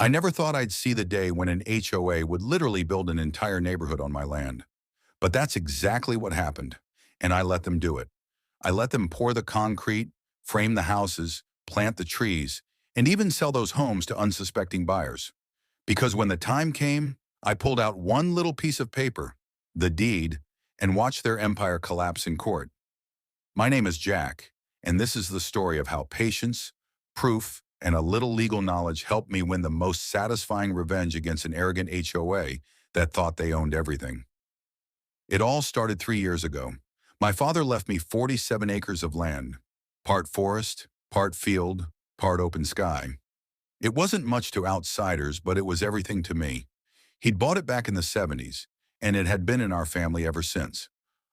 I never thought I'd see the day when an HOA would literally build an entire neighborhood on my land. But that's exactly what happened, and I let them do it. I let them pour the concrete, frame the houses, plant the trees, and even sell those homes to unsuspecting buyers. Because when the time came, I pulled out one little piece of paper, the deed, and watched their empire collapse in court. My name is Jack, and this is the story of how patience, proof, and a little legal knowledge helped me win the most satisfying revenge against an arrogant HOA that thought they owned everything. It all started 3 years ago. My father left me 47 acres of land, part forest, part field, part open sky. It wasn't much to outsiders, but it was everything to me. He'd bought it back in the 70s, and it had been in our family ever since.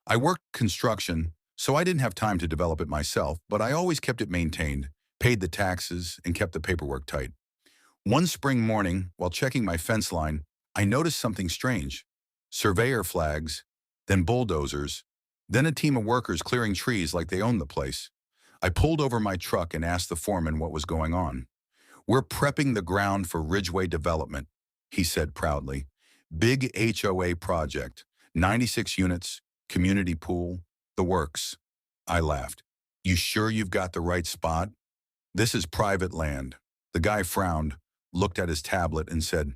I worked construction, so I didn't have time to develop it myself, but I always kept it maintained, paid the taxes, and kept the paperwork tight. One spring morning, while checking my fence line, I noticed something strange. Surveyor flags, then bulldozers, then a team of workers clearing trees like they owned the place. I pulled over my truck and asked the foreman what was going on. "We're prepping the ground for Ridgeway development," he said proudly. "Big HOA project, 96 units, community pool, the works." I laughed. "You sure you've got the right spot?" "This is private land." The guy frowned, looked at his tablet, and said,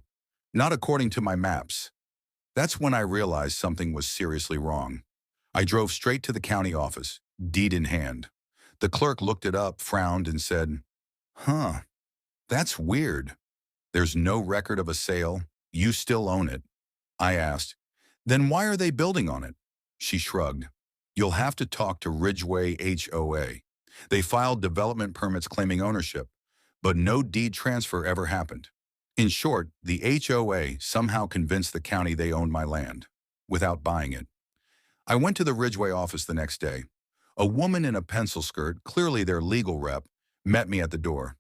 "Not according to my maps." That's when I realized something was seriously wrong. I drove straight to the county office, deed in hand. The clerk looked it up, frowned, and said, "Huh, that's weird. There's no record of a sale. You still own it." I asked, "Then why are they building on it?" She shrugged. "You'll have to talk to Ridgeway HOA. They filed development permits claiming ownership, but no deed transfer ever happened." In short, the HOA somehow convinced the county they owned my land, without buying it. I went to the Ridgeway office the next day. A woman in a pencil skirt, clearly their legal rep, met me at the door.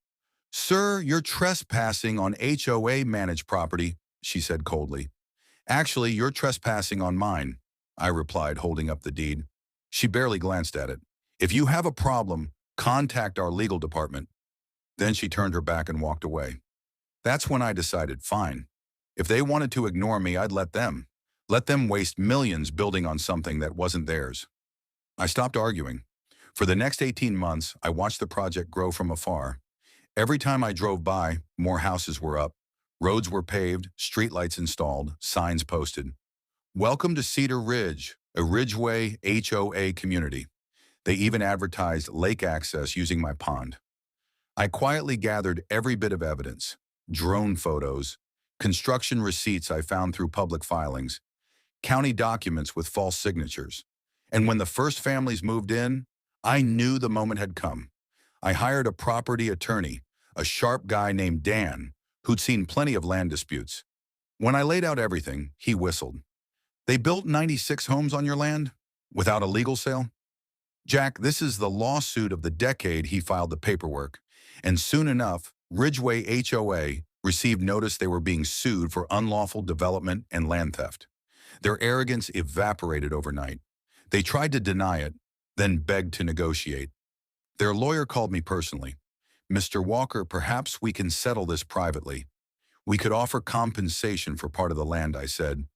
"Sir, you're trespassing on HOA managed property," she said coldly. "Actually, you're trespassing on mine," I replied, holding up the deed. She barely glanced at it. "If you have a problem, contact our legal department." Then she turned her back and walked away. That's when I decided, fine. If they wanted to ignore me, I'd let them. Let them waste millions building on something that wasn't theirs. I stopped arguing. For the next 18 months, I watched the project grow from afar. Every time I drove by, more houses were up, roads were paved, streetlights installed, signs posted. "Welcome to Cedar Ridge, a Ridgeway HOA community." They even advertised lake access using my pond. I quietly gathered every bit of evidence: drone photos, construction receipts I found through public filings, county documents with false signatures. And when the first families moved in, I knew the moment had come. I hired a property attorney, a sharp guy named Dan, who'd seen plenty of land disputes. When I laid out everything, he whistled. "They built 96 homes on your land? Without a legal sale?" "Jack, this is the lawsuit of the decade." He filed the paperwork. And soon enough, Ridgeway HOA received notice they were being sued for unlawful development and land theft. Their arrogance evaporated overnight. They tried to deny it, then begged to negotiate. Their lawyer called me personally. "Mr. Walker, perhaps we can settle this privately. We could offer compensation for part of the land," I said.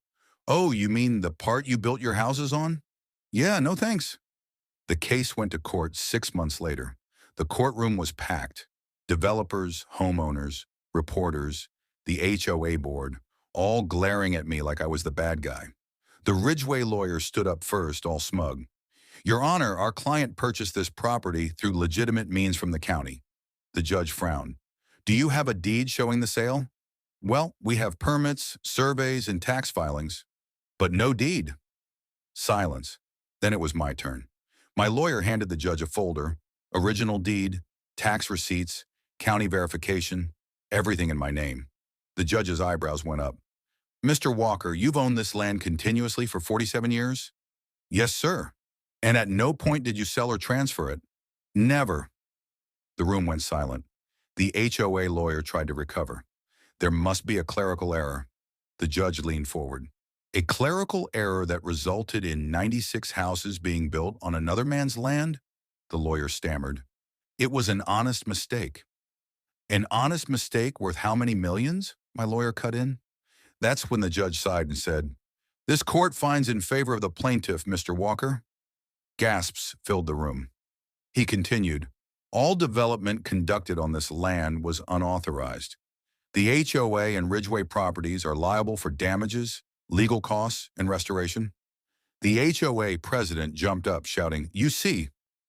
"Oh, you mean the part you built your houses on?" "Yeah, no thanks." The case went to court 6 months later. The courtroom was packed. Developers, homeowners, reporters, the HOA board, all glaring at me like I was the bad guy. The Ridgeway lawyer stood up first, all smug. "Your Honor, our client purchased this property through legitimate means from the county." The judge frowned. "Do you have a deed showing the sale?" "Well, we have permits, surveys, and tax filings." "But no deed." Silence. Then it was my turn. My lawyer handed the judge a folder: original deed, tax receipts, county verification, everything in my name. The judge's eyebrows went up. "Mr. Walker, you've owned this land continuously for 47 years?" "Yes, sir." "And at no point did you sell or transfer it?" "Never." The room went silent. The HOA lawyer tried to recover. "There must be a clerical error." The judge leaned forward. "A clerical error that resulted in 96 houses being built on another man's land?" The lawyer stammered. "It was an honest mistake." An honest mistake worth how many millions? My lawyer cut in. That's when the judge sighed and said, "This court finds in favor of the plaintiff, Mr. Walker." Gasps filled the room. He continued, "All development conducted on this land was unauthorized. The HOA and Ridgeway properties are liable for damages, legal costs, and restoration." The HOA president jumped up, shouting, "You see,